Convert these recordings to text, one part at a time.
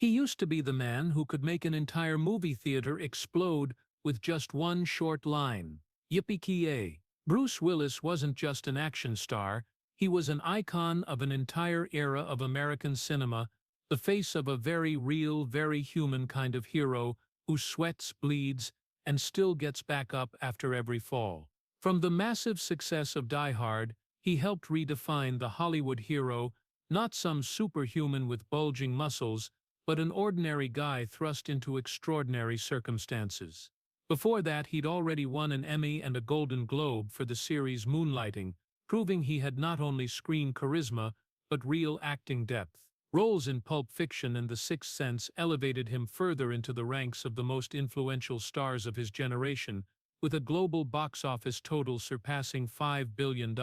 He used to be the man who could make an entire movie theater explode with just one short line. Yippee-ki-yay. Bruce Willis wasn't just an action star, he was an icon of an entire era of American cinema, the face of a very real, very human kind of hero who sweats, bleeds, and still gets back up after every fall. From the massive success of Die Hard, he helped redefine the Hollywood hero, not some superhuman with bulging muscles, but an ordinary guy thrust into extraordinary circumstances. Before that, he'd already won an Emmy and a Golden Globe for the series Moonlighting, proving he had not only screen charisma, but real acting depth. Roles in Pulp Fiction and The Sixth Sense elevated him further into the ranks of the most influential stars of his generation, with a global box office total surpassing $5 billion.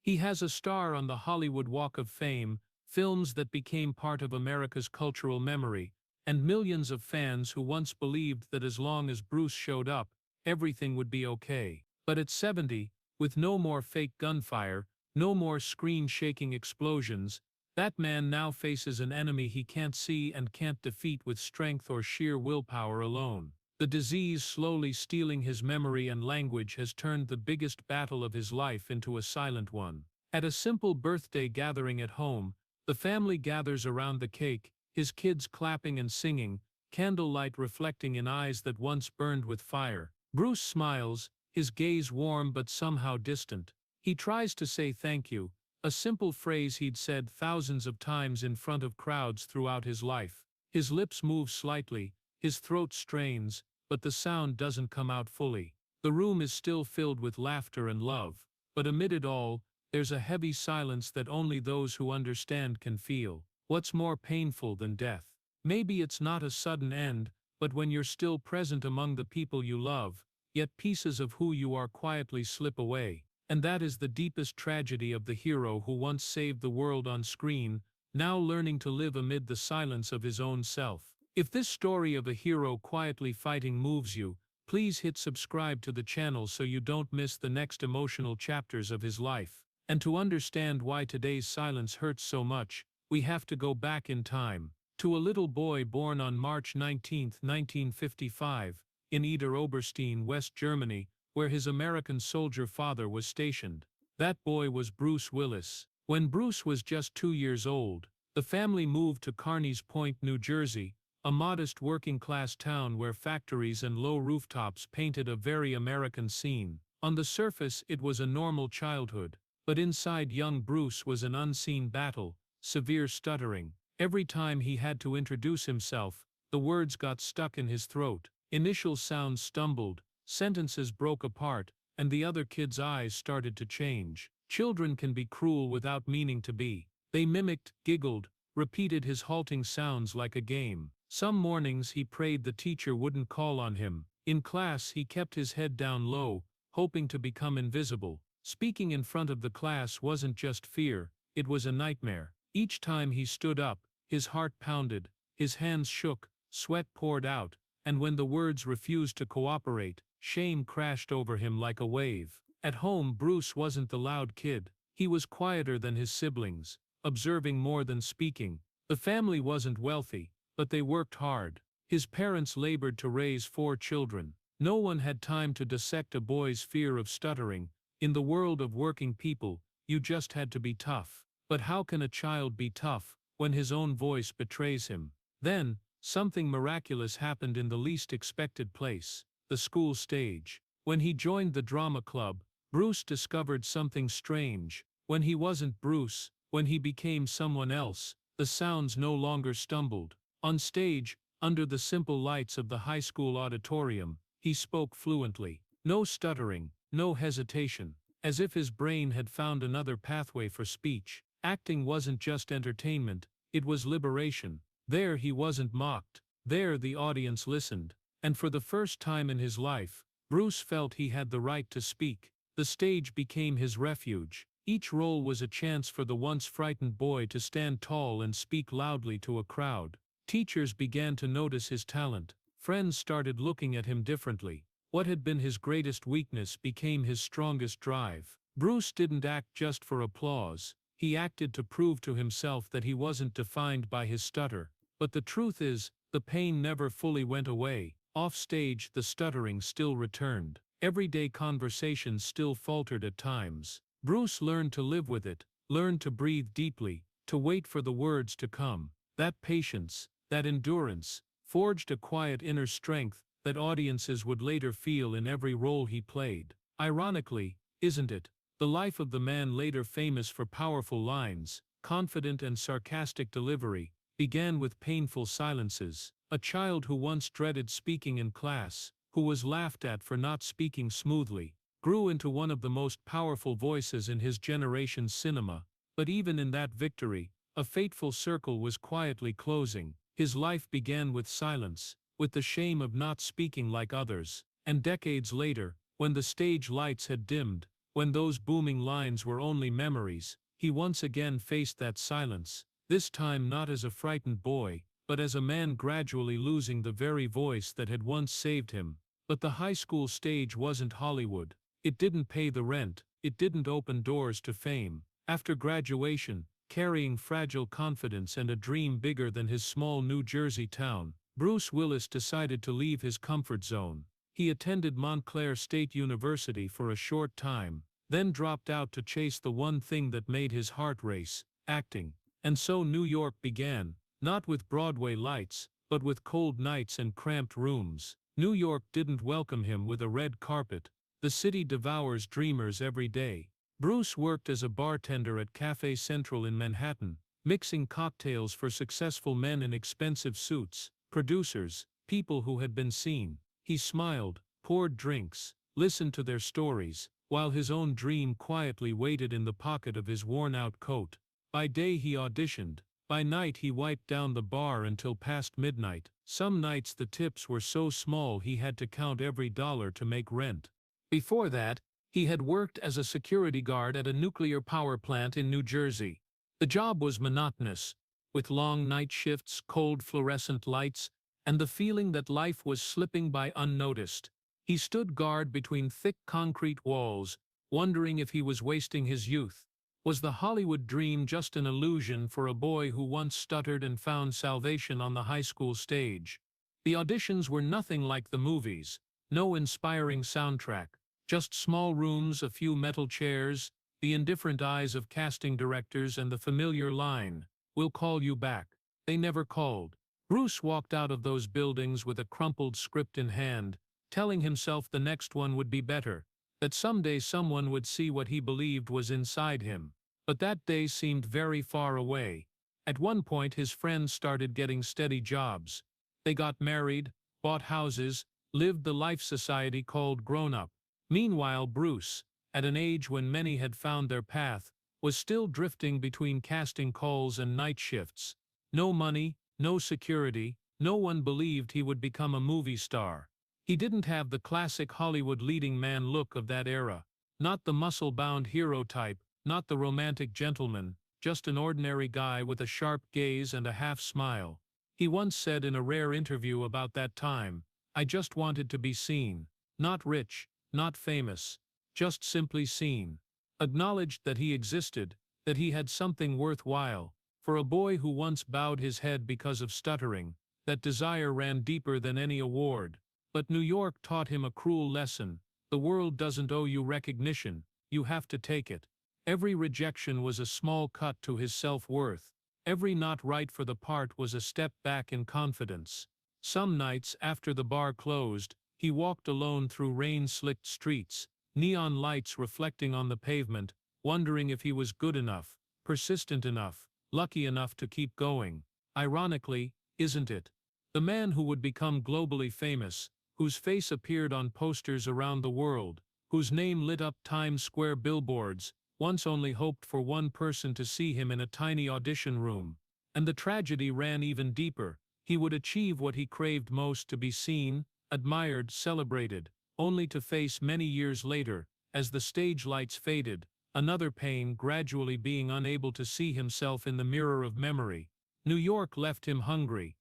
He has a star on the Hollywood Walk of Fame, films that became part of America's cultural memory, and millions of fans who once believed that as long as Bruce showed up, everything would be okay. But at 70, with no more fake gunfire, no more screen-shaking explosions, that man now faces an enemy he can't see and can't defeat with strength or sheer willpower alone. The disease slowly stealing his memory and language has turned the biggest battle of his life into a silent one. At a simple birthday gathering at home, the family gathers around the cake, his kids clapping and singing, candlelight reflecting in eyes that once burned with fire. Bruce smiles, his gaze warm but somehow distant. He tries to say thank you, a simple phrase he'd said thousands of times in front of crowds throughout his life. His lips move slightly, his throat strains, but the sound doesn't come out fully. The room is still filled with laughter and love, but amid it all, there's a heavy silence that only those who understand can feel. What's more painful than death? Maybe it's not a sudden end, but when you're still present among the people you love, yet pieces of who you are quietly slip away. And that is the deepest tragedy of the hero who once saved the world on screen, now learning to live amid the silence of his own self. If this story of a hero quietly fighting moves you, please hit subscribe to the channel so you don't miss the next emotional chapters of his life. And to understand why today's silence hurts so much, we have to go back in time, to a little boy born on March 19, 1955, in Idar-Oberstein, West Germany, where his American soldier father was stationed. That boy was Bruce Willis. When Bruce was just 2 years old, the family moved to Carneys Point, New Jersey, a modest working-class town where factories and low rooftops painted a very American scene. On the surface, it was a normal childhood, but inside young Bruce was an unseen battle, severe stuttering. Every time he had to introduce himself, the words got stuck in his throat. Initial sounds stumbled, sentences broke apart, and the other kids' eyes started to change. Children can be cruel without meaning to be. They mimicked, giggled, repeated his halting sounds like a game. Some mornings he prayed the teacher wouldn't call on him. In class he kept his head down low, hoping to become invisible. Speaking in front of the class wasn't just fear, it was a nightmare. Each time he stood up, his heart pounded, his hands shook, sweat poured out, and when the words refused to cooperate, shame crashed over him like a wave. At home, Bruce wasn't the loud kid. He was quieter than his siblings, observing more than speaking. The family wasn't wealthy, but they worked hard. His parents labored to raise 4 children. No one had time to dissect a boy's fear of stuttering. In the world of working people, you just had to be tough. But how can a child be tough when his own voice betrays him? Then, something miraculous happened in the least expected place, the school stage. When he joined the drama club, Bruce discovered something strange. When he wasn't Bruce, when he became someone else, the sounds no longer stumbled. On stage, under the simple lights of the high school auditorium, he spoke fluently. No stuttering, no hesitation, as if his brain had found another pathway for speech. Acting wasn't just entertainment, it was liberation. There he wasn't mocked. There the audience listened. And for the first time in his life, Bruce felt he had the right to speak. The stage became his refuge. Each role was a chance for the once frightened boy to stand tall and speak loudly to a crowd. Teachers began to notice his talent. Friends started looking at him differently. What had been his greatest weakness became his strongest drive. Bruce didn't act just for applause. He acted to prove to himself that he wasn't defined by his stutter. But the truth is, the pain never fully went away. Off stage, the stuttering still returned. Everyday conversations still faltered at times. Bruce learned to live with it, learned to breathe deeply, to wait for the words to come. That patience, that endurance, forged a quiet inner strength that audiences would later feel in every role he played. Ironically, isn't it? The life of the man later famous for powerful lines, confident and sarcastic delivery, began with painful silences. A child who once dreaded speaking in class, who was laughed at for not speaking smoothly, grew into one of the most powerful voices in his generation's cinema. But even in that victory, a fateful circle was quietly closing. His life began with silence, with the shame of not speaking like others. And decades later, when the stage lights had dimmed, when those booming lines were only memories, he once again faced that silence, this time not as a frightened boy, but as a man gradually losing the very voice that had once saved him. But the high school stage wasn't Hollywood. It didn't pay the rent, it didn't open doors to fame. After graduation, carrying fragile confidence and a dream bigger than his small New Jersey town, Bruce Willis decided to leave his comfort zone. He attended Montclair State University for a short time, then dropped out to chase the one thing that made his heart race, acting. And so New York began, not with Broadway lights, but with cold nights and cramped rooms. New York didn't welcome him with a red carpet. The city devours dreamers every day. Bruce worked as a bartender at Café Central in Manhattan, mixing cocktails for successful men in expensive suits, producers, people who had been seen. He smiled, poured drinks, listened to their stories, while his own dream quietly waited in the pocket of his worn-out coat. By day he auditioned. By night he wiped down the bar until past midnight. Some nights the tips were so small he had to count every dollar to make rent. Before that, he had worked as a security guard at a nuclear power plant in New Jersey. The job was monotonous, with long night shifts, cold fluorescent lights, and the feeling that life was slipping by unnoticed. He stood guard between thick concrete walls, wondering if he was wasting his youth. Was the Hollywood dream just an illusion for a boy who once stuttered and found salvation on the high school stage? The auditions were nothing like the movies. No inspiring soundtrack, just small rooms, a few metal chairs, the indifferent eyes of casting directors and the familiar line, "We'll call you back." They never called. Bruce walked out of those buildings with a crumpled script in hand, telling himself the next one would be better, that someday someone would see what he believed was inside him. But that day seemed very far away. At one point his friends started getting steady jobs. They got married, bought houses, lived the life society called grown-up. Meanwhile Bruce, at an age when many had found their path, was still drifting between casting calls and night shifts. No money, no security, no one believed he would become a movie star. He didn't have the classic Hollywood leading man look of that era. Not the muscle-bound hero type, not the romantic gentleman, just an ordinary guy with a sharp gaze and a half-smile. He once said in a rare interview about that time, "I just wanted to be seen. Not rich, not famous. Just simply seen." Acknowledged that he existed, that he had something worthwhile. For a boy who once bowed his head because of stuttering, that desire ran deeper than any award. But New York taught him a cruel lesson. The world doesn't owe you recognition, you have to take it. Every rejection was a small cut to his self-worth. Every not right for the part was a step back in confidence. Some nights, after the bar closed, he walked alone through rain-slicked streets, neon lights reflecting on the pavement, wondering if he was good enough, persistent enough, lucky enough to keep going. Ironically, isn't it? The man who would become globally famous, whose face appeared on posters around the world, whose name lit up Times Square billboards, once only hoped for one person to see him in a tiny audition room. And the tragedy ran even deeper. He would achieve what he craved most, to be seen, admired, celebrated, only to face many years later, as the stage lights faded, another pain, gradually being unable to see himself in the mirror of memory. New York left him hungry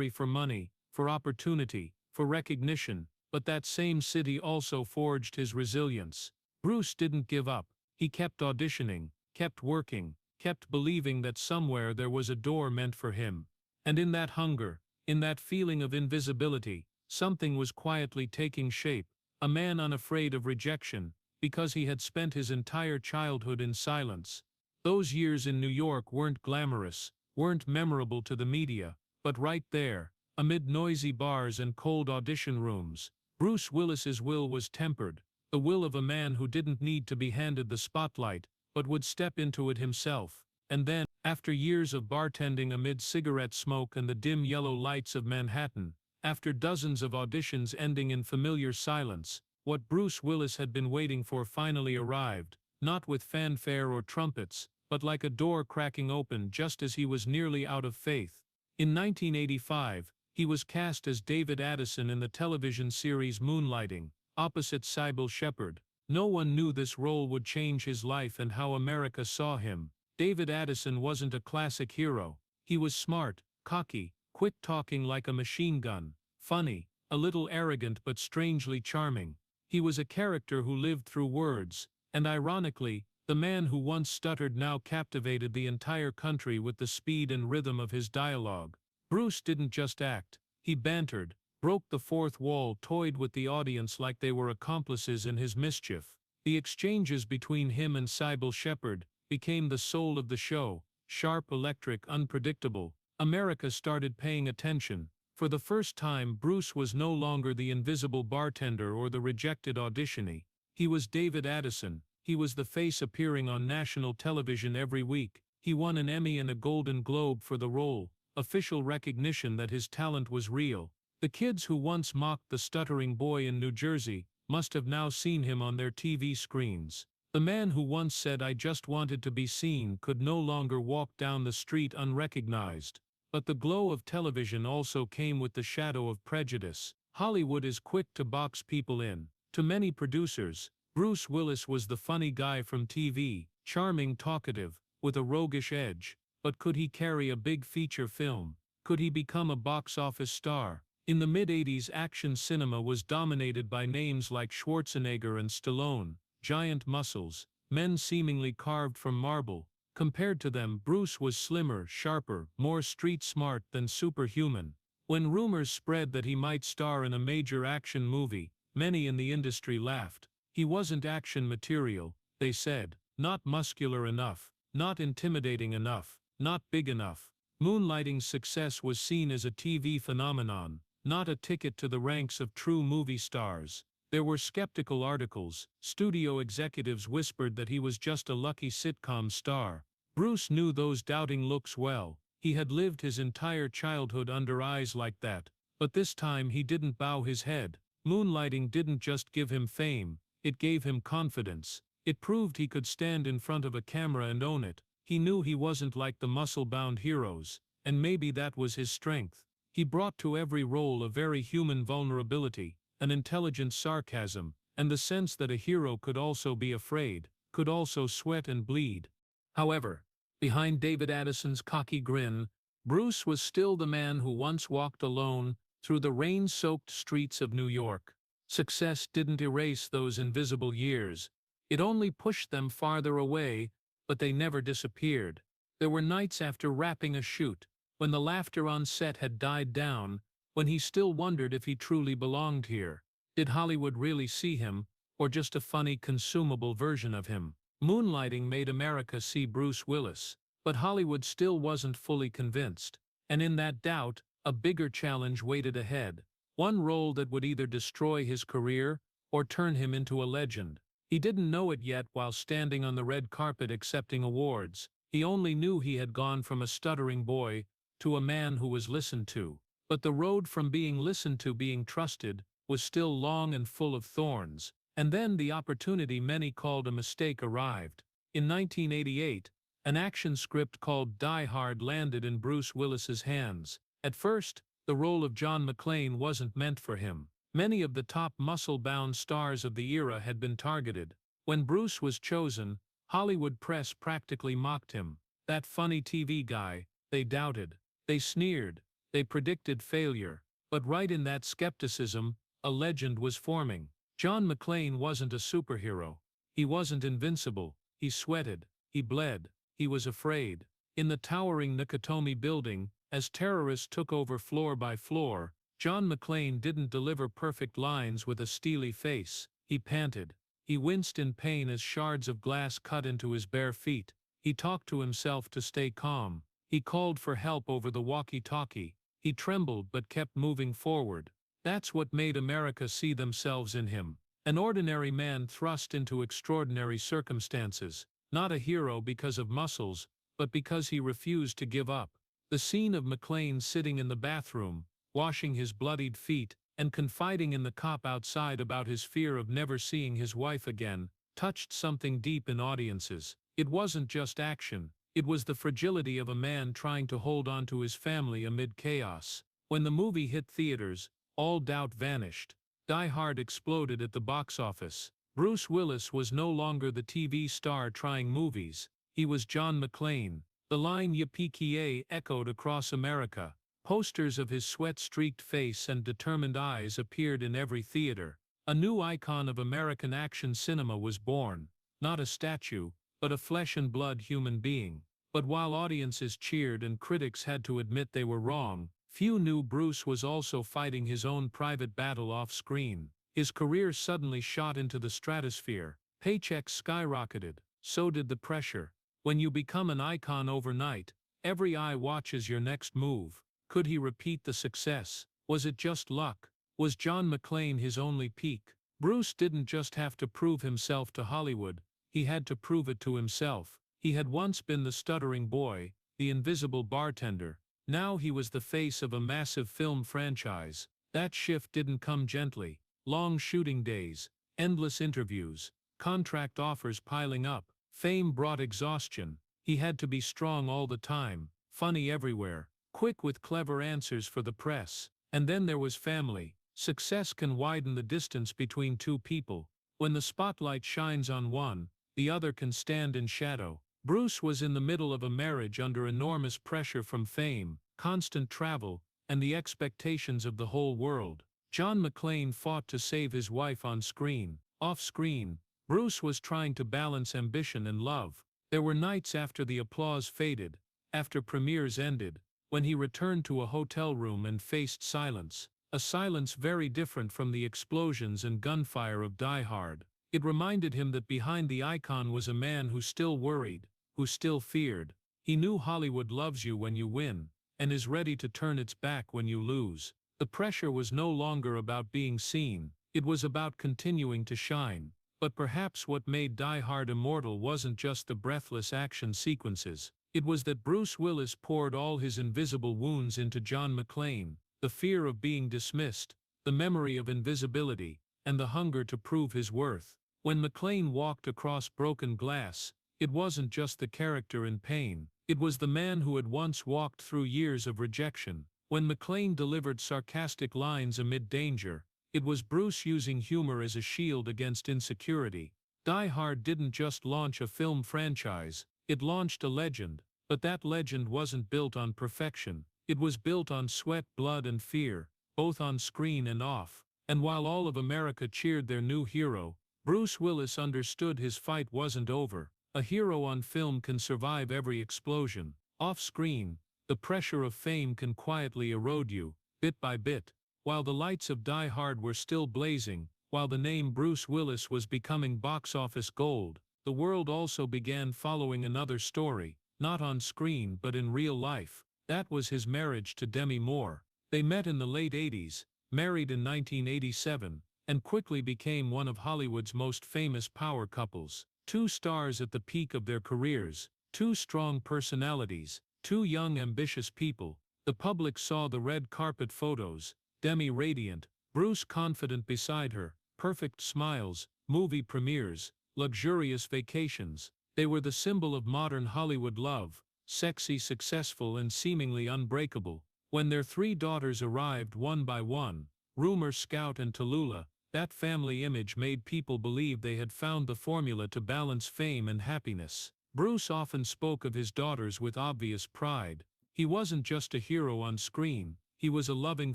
for money, for opportunity, for recognition, but that same city also forged his resilience. Bruce didn't give up. He kept auditioning, kept working, kept believing that somewhere there was a door meant for him. And in that hunger, in that feeling of invisibility, something was quietly taking shape, a man unafraid of rejection, because he had spent his entire childhood in silence. Those years in New York weren't glamorous, weren't memorable to the media, but right there, amid noisy bars and cold audition rooms, Bruce Willis's will was tempered, the will of a man who didn't need to be handed the spotlight, but would step into it himself. And then, after years of bartending amid cigarette smoke and the dim yellow lights of Manhattan, after dozens of auditions ending in familiar silence, what Bruce Willis had been waiting for finally arrived, not with fanfare or trumpets, but like a door cracking open just as he was nearly out of faith. In 1985, he was cast as David Addison in the television series Moonlighting, opposite Sybil Shepherd. No one knew this role would change his life and how America saw him. David Addison wasn't a classic hero. He was smart, cocky, quick-talking like a machine gun, funny, a little arrogant but strangely charming. He was a character who lived through words, and ironically, the man who once stuttered now captivated the entire country with the speed and rhythm of his dialogue. Bruce didn't just act, he bantered, broke the fourth wall, toyed with the audience like they were accomplices in his mischief. The exchanges between him and Sybil Shepherd became the soul of the show, sharp, electric, unpredictable. America started paying attention. For the first time, Bruce was no longer the invisible bartender or the rejected auditionee. He was David Addison. He was the face appearing on national television every week. He won an Emmy and a Golden Globe for the role, official recognition that his talent was real. The kids who once mocked the stuttering boy in New Jersey must have now seen him on their TV screens. The man who once said, "I just wanted to be seen," could no longer walk down the street unrecognized. But the glow of television also came with the shadow of prejudice. Hollywood is quick to box people in. To many producers, Bruce Willis was the funny guy from TV, charming, talkative, with a roguish edge. But could he carry a big feature film? Could he become a box office star? In the mid-80s, action cinema was dominated by names like Schwarzenegger and Stallone, giant muscles, men seemingly carved from marble. Compared to them, Bruce was slimmer, sharper, more street-smart than superhuman. When rumors spread that he might star in a major action movie, many in the industry laughed. He wasn't action material, they said, not muscular enough, not intimidating enough, not big enough. Moonlighting's success was seen as a TV phenomenon, not a ticket to the ranks of true movie stars. There were skeptical articles. Studio executives whispered that he was just a lucky sitcom star. Bruce knew those doubting looks well. He had lived his entire childhood under eyes like that. But this time he didn't bow his head. Moonlighting didn't just give him fame, it gave him confidence. It proved he could stand in front of a camera and own it. He knew he wasn't like the muscle-bound heroes, and maybe that was his strength. He brought to every role a very human vulnerability, an intelligent sarcasm, and the sense that a hero could also be afraid, could also sweat and bleed. However, behind David Addison's cocky grin, Bruce was still the man who once walked alone through the rain-soaked streets of New York. Success didn't erase those invisible years. It only pushed them farther away, but they never disappeared. There were nights after wrapping a shoot, when the laughter on set had died down, when he still wondered if he truly belonged here. Did Hollywood really see him, or just a funny, consumable version of him? Moonlighting made America see Bruce Willis, but Hollywood still wasn't fully convinced. And in that doubt, a bigger challenge waited ahead. One role that would either destroy his career or turn him into a legend. He didn't know it yet while standing on the red carpet accepting awards. He only knew he had gone from a stuttering boy to a man who was listened to. But the road from being listened to being trusted was still long and full of thorns. And then the opportunity many called a mistake arrived. In 1988, an action script called Die Hard landed in Bruce Willis's hands. At first, the role of John McClane wasn't meant for him. Many of the top muscle-bound stars of the era had been targeted. When Bruce was chosen, Hollywood press practically mocked him. That funny TV guy, they doubted. They sneered. They predicted failure. But right in that skepticism, a legend was forming. John McClane wasn't a superhero. He wasn't invincible. He sweated. He bled. He was afraid. In the towering Nakatomi building, As terrorists took over floor by floor, John McClane didn't deliver perfect lines with a steely face. He panted. He winced in pain as shards of glass cut into his bare feet. He talked to himself to stay calm. He called for help over the walkie-talkie. He trembled but kept moving forward. That's what made America see themselves in him. An ordinary man thrust into extraordinary circumstances. Not a hero because of muscles, but because he refused to give up. The scene of McClane sitting in the bathroom, washing his bloodied feet, and confiding in the cop outside about his fear of never seeing his wife again, touched something deep in audiences. It wasn't just action, it was the fragility of a man trying to hold on to his family amid chaos. When the movie hit theaters, all doubt vanished. Die Hard exploded at the box office. Bruce Willis was no longer the TV star trying movies, he was John McClane. The line "Yippee-ki-yay" echoed across America. Posters of his sweat-streaked face and determined eyes appeared in every theater. A new icon of American action cinema was born, not a statue, but a flesh-and-blood human being. But while audiences cheered and critics had to admit they were wrong, few knew Bruce was also fighting his own private battle off-screen. His career suddenly shot into the stratosphere. Paychecks skyrocketed, so did the pressure. When you become an icon overnight, every eye watches your next move. Could he repeat the success? Was it just luck? Was John McClane his only peak? Bruce didn't just have to prove himself to Hollywood, he had to prove it to himself. He had once been the stuttering boy, the invisible bartender. Now he was the face of a massive film franchise. That shift didn't come gently. Long shooting days, endless interviews, contract offers piling up. Fame brought exhaustion. He had to be strong all the time, funny everywhere, quick with clever answers for the press. And then there was family. Success can widen the distance between two people. When the spotlight shines on one, the other can stand in shadow. Bruce was in the middle of a marriage under enormous pressure from fame, constant travel, and the expectations of the whole world. John McClane fought to save his wife on screen. Off screen, Bruce was trying to balance ambition and love. There were nights after the applause faded, after premieres ended, when he returned to a hotel room and faced silence. A silence very different from the explosions and gunfire of Die Hard. It reminded him that behind the icon was a man who still worried, who still feared. He knew Hollywood loves you when you win, and is ready to turn its back when you lose. The pressure was no longer about being seen, it was about continuing to shine. But perhaps what made Die Hard immortal wasn't just the breathless action sequences. It was that Bruce Willis poured all his invisible wounds into John McClane, the fear of being dismissed, the memory of invisibility, and the hunger to prove his worth. When McClane walked across broken glass, it wasn't just the character in pain, it was the man who had once walked through years of rejection. When McClane delivered sarcastic lines amid danger, it was Bruce using humor as a shield against insecurity. Die Hard didn't just launch a film franchise, it launched a legend, but that legend wasn't built on perfection, it was built on sweat, blood and fear, both on screen and off. And while all of America cheered their new hero, Bruce Willis understood his fight wasn't over. A hero on film can survive every explosion. Off screen, the pressure of fame can quietly erode you, bit by bit. While the lights of Die Hard were still blazing, while the name Bruce Willis was becoming box office gold, the world also began following another story, not on screen but in real life. That was his marriage to Demi Moore. They met in the late 80s, married in 1987, and quickly became one of Hollywood's most famous power couples. Two stars at the peak of their careers, two strong personalities, two young ambitious people. The public saw the red carpet photos, Demi radiant, Bruce confident beside her, perfect smiles, movie premieres, luxurious vacations. They were the symbol of modern Hollywood love, sexy, successful and seemingly unbreakable. When their three daughters arrived one by one, Rumor, Scout and Tallulah, that family image made people believe they had found the formula to balance fame and happiness. Bruce often spoke of his daughters with obvious pride. He wasn't just a hero on screen, he was a loving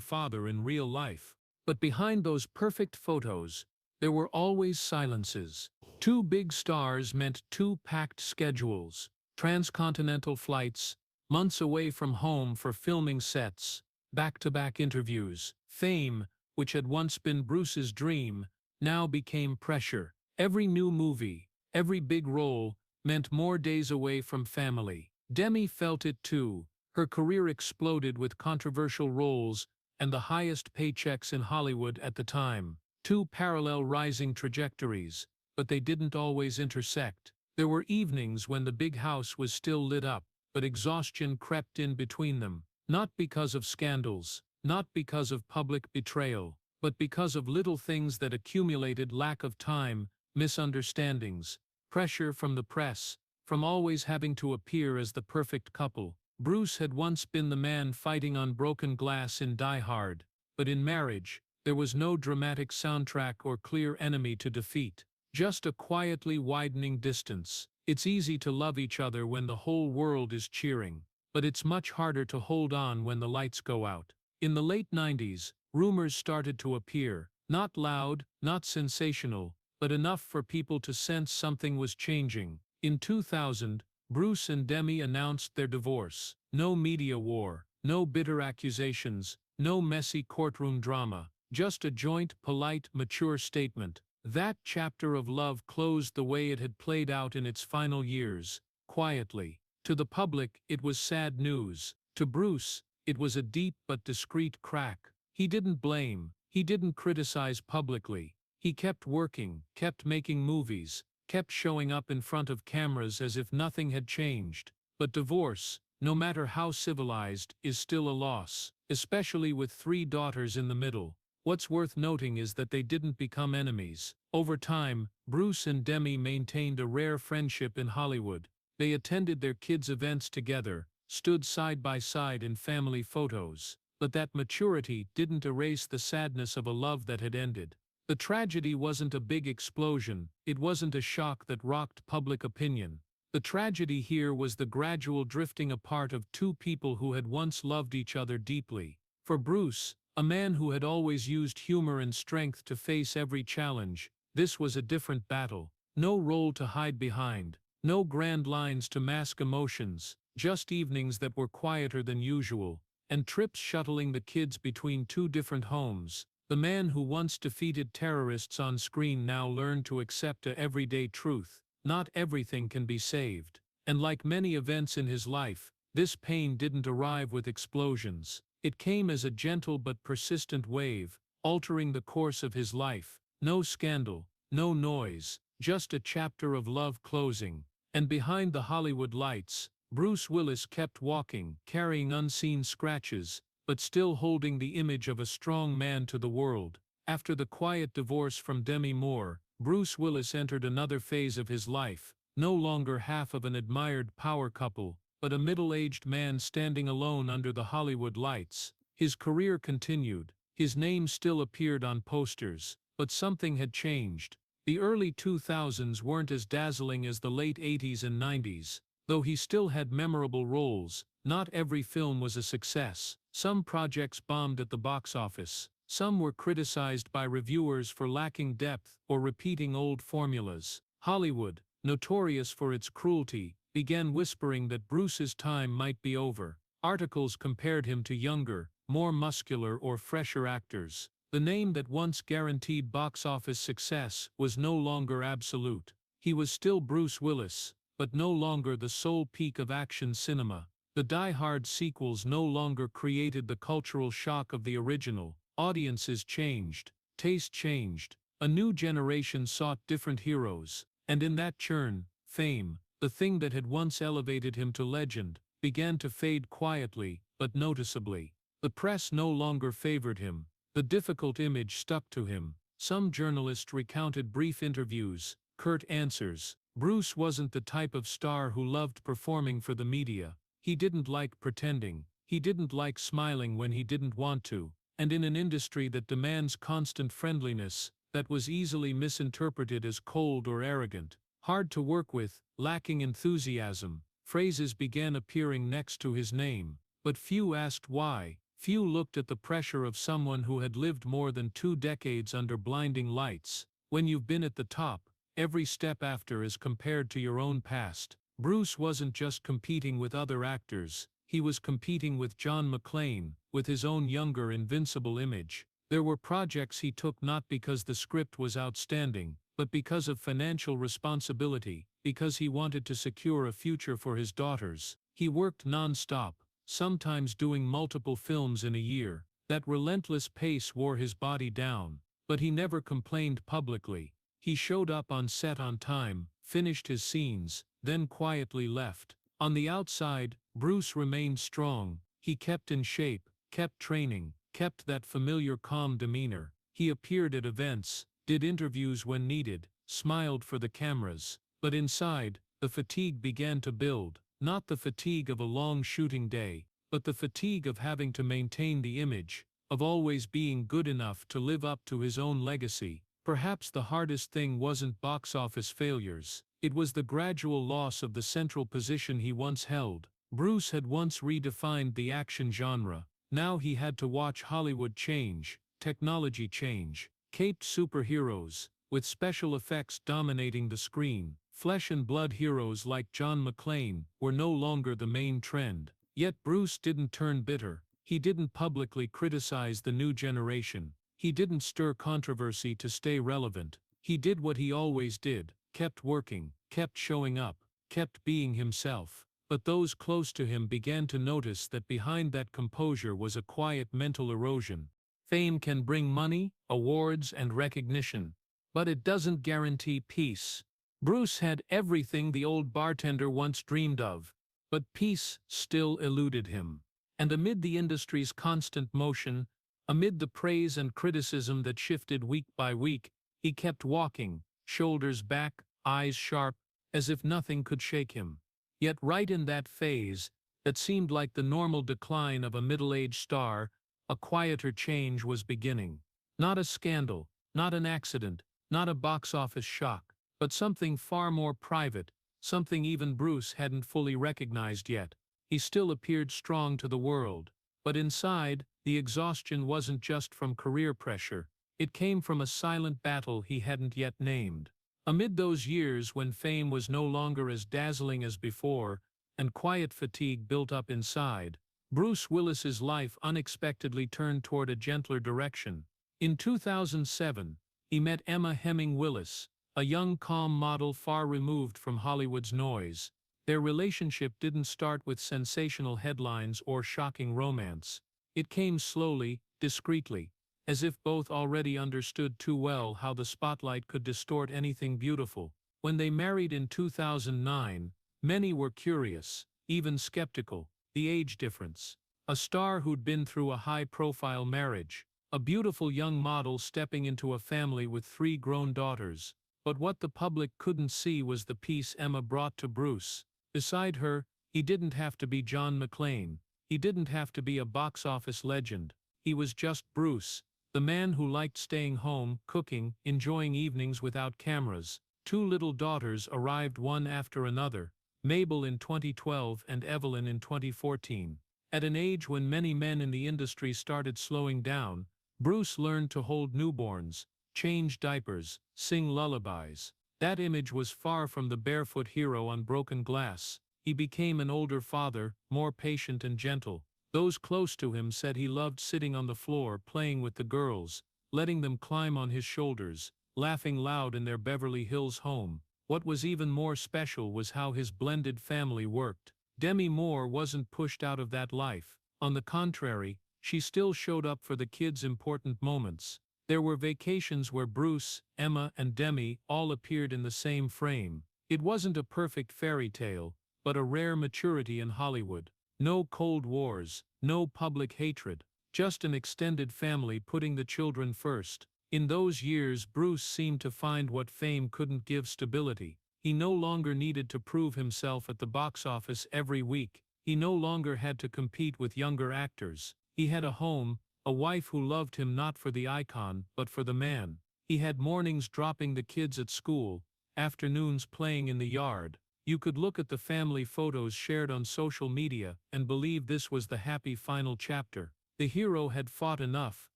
father in real life. But behind those perfect photos, there were always silences. Two big stars meant two packed schedules, transcontinental flights, months away from home for filming sets, back-to-back interviews. Fame, which had once been Bruce's dream, now became pressure. Every new movie, every big role, meant more days away from family. Demi felt it too. Her career exploded with controversial roles and the highest paychecks in Hollywood at the time. Two parallel rising trajectories, but they didn't always intersect. There were evenings when the big house was still lit up, but exhaustion crept in between them. Not because of scandals, not because of public betrayal, but because of little things that accumulated: lack of time, misunderstandings, pressure from the press, from always having to appear as the perfect couple. Bruce had once been the man fighting on broken glass in Die Hard, but in marriage, there was no dramatic soundtrack or clear enemy to defeat, just a quietly widening distance. It's easy to love each other when the whole world is cheering, but it's much harder to hold on when the lights go out. In the late 90s, rumors started to appear, not loud, not sensational, but enough for people to sense something was changing. In 2000, Bruce and Demi announced their divorce. No media war, no bitter accusations, no messy courtroom drama, just a joint, polite, mature statement. That chapter of love closed the way it had played out in its final years, quietly. To the public, it was sad news. To Bruce, it was a deep but discreet crack. He didn't blame, he didn't criticize publicly. He kept working, kept making movies, kept showing up in front of cameras as if nothing had changed. But divorce, no matter how civilized, is still a loss, especially with 3 daughters in the middle. What's worth noting is that they didn't become enemies. Over time, Bruce and Demi maintained a rare friendship in Hollywood. They attended their kids' events together, stood side by side in family photos. But that maturity didn't erase the sadness of a love that had ended. The tragedy wasn't a big explosion, it wasn't a shock that rocked public opinion. The tragedy here was the gradual drifting apart of two people who had once loved each other deeply. For Bruce, a man who had always used humor and strength to face every challenge, this was a different battle. No role to hide behind, no grand lines to mask emotions, just evenings that were quieter than usual, and trips shuttling the kids between 2 different homes. The man who once defeated terrorists on screen now learned to accept a everyday truth: not everything can be saved. And like many events in his life, this pain didn't arrive with explosions. It came as a gentle but persistent wave, altering the course of his life. No scandal, no noise, just a chapter of love closing. And behind the Hollywood lights, Bruce Willis kept walking, carrying unseen scratches, but still holding the image of a strong man to the world. After the quiet divorce from Demi Moore, Bruce Willis entered another phase of his life, no longer half of an admired power couple, but a middle-aged man standing alone under the Hollywood lights. His career continued, his name still appeared on posters, but something had changed. The early 2000s weren't as dazzling as the late 80s and 90s. Though he still had memorable roles, not every film was a success. Some projects bombed at the box office. Some were criticized by reviewers for lacking depth or repeating old formulas. Hollywood, notorious for its cruelty, began whispering that Bruce's time might be over. Articles compared him to younger, more muscular or fresher actors. The name that once guaranteed box office success was no longer absolute. He was still Bruce Willis, but no longer the sole peak of action cinema. The Die Hard sequels no longer created the cultural shock of the original. Audiences changed, taste changed, a new generation sought different heroes, and in that churn, fame, the thing that had once elevated him to legend, began to fade quietly, but noticeably. The press no longer favored him. The difficult image stuck to him. Some journalists recounted brief interviews, curt answers. Bruce wasn't the type of star who loved performing for the media. He didn't like pretending. He didn't like smiling when he didn't want to. And in an industry that demands constant friendliness, that was easily misinterpreted as cold or arrogant, hard to work with, lacking enthusiasm, phrases began appearing next to his name. But few asked why. Few looked at the pressure of someone who had lived more than 2 decades under blinding lights. When you've been at the top, every step after is compared to your own past. Bruce wasn't just competing with other actors, He was competing with John McClane, with his own younger invincible image. There were projects he took not because the script was outstanding, but because of financial responsibility, because he wanted to secure a future for his daughters. He worked non-stop, sometimes doing multiple films in a year. That relentless pace wore his body down, but he never complained publicly. He showed up on set on time, finished his scenes, then quietly left. On the outside, Bruce remained strong. He kept in shape, kept training, kept that familiar calm demeanor. He appeared at events, did interviews when needed, smiled for the cameras. But inside, the fatigue began to build. Not the fatigue of a long shooting day, but the fatigue of having to maintain the image, of always being good enough to live up to his own legacy. Perhaps the hardest thing wasn't box office failures. It was the gradual loss of the central position he once held. Bruce had once redefined the action genre. Now he had to watch Hollywood change, technology change, caped superheroes, with special effects dominating the screen. Flesh and blood heroes like John McClane were no longer the main trend. Yet Bruce didn't turn bitter. He didn't publicly criticize the new generation. He didn't stir controversy to stay relevant. He did what he always did, kept working, kept showing up, kept being himself. But those close to him began to notice that behind that composure was a quiet mental erosion. Fame can bring money, awards, and recognition, but it doesn't guarantee peace. Bruce had everything the old bartender once dreamed of, but peace still eluded him. And amid the industry's constant motion, amid the praise and criticism that shifted week by week, he kept walking, shoulders back, eyes sharp, as if nothing could shake him. Yet right in that phase, that seemed like the normal decline of a middle-aged star, a quieter change was beginning. Not a scandal, not an accident, not a box office shock, but something far more private, something even Bruce hadn't fully recognized yet. He still appeared strong to the world, but inside, the exhaustion wasn't just from career pressure. It came from a silent battle he hadn't yet named. Amid those years when fame was no longer as dazzling as before, and quiet fatigue built up inside, Bruce Willis's life unexpectedly turned toward a gentler direction. In 2007, he met Emma Hemming Willis, a young calm model far removed from Hollywood's noise. Their relationship didn't start with sensational headlines or shocking romance. It came slowly, discreetly, as if both already understood too well how the spotlight could distort anything beautiful. When they married in 2009, many were curious, even skeptical. The age difference. A star who'd been through a high-profile marriage. A beautiful young model stepping into a family with 3 grown daughters. But what the public couldn't see was the peace Emma brought to Bruce. Beside her, he didn't have to be John McClane. He didn't have to be a box office legend. He was just Bruce, the man who liked staying home, cooking, enjoying evenings without cameras. 2 little daughters arrived one after another, Mabel in 2012 and Evelyn in 2014. At an age when many men in the industry started slowing down, Bruce learned to hold newborns, change diapers, sing lullabies. That image was far from the barefoot hero on broken glass. He became an older father, more patient and gentle. Those close to him said he loved sitting on the floor playing with the girls, letting them climb on his shoulders, laughing loud in their Beverly Hills home. What was even more special was how his blended family worked. Demi Moore wasn't pushed out of that life. On the contrary, she still showed up for the kids' important moments. There were vacations where Bruce, Emma, and Demi all appeared in the same frame. It wasn't a perfect fairy tale, but a rare maturity in Hollywood. No Cold Wars, no public hatred, just an extended family putting the children first. In those years, Bruce seemed to find what fame couldn't give: stability. He no longer needed to prove himself at the box office every week. He no longer had to compete with younger actors. He had a home, a wife who loved him not for the icon, but for the man. He had mornings dropping the kids at school, afternoons playing in the yard. You could look at the family photos shared on social media and believe this was the happy final chapter. The hero had fought enough.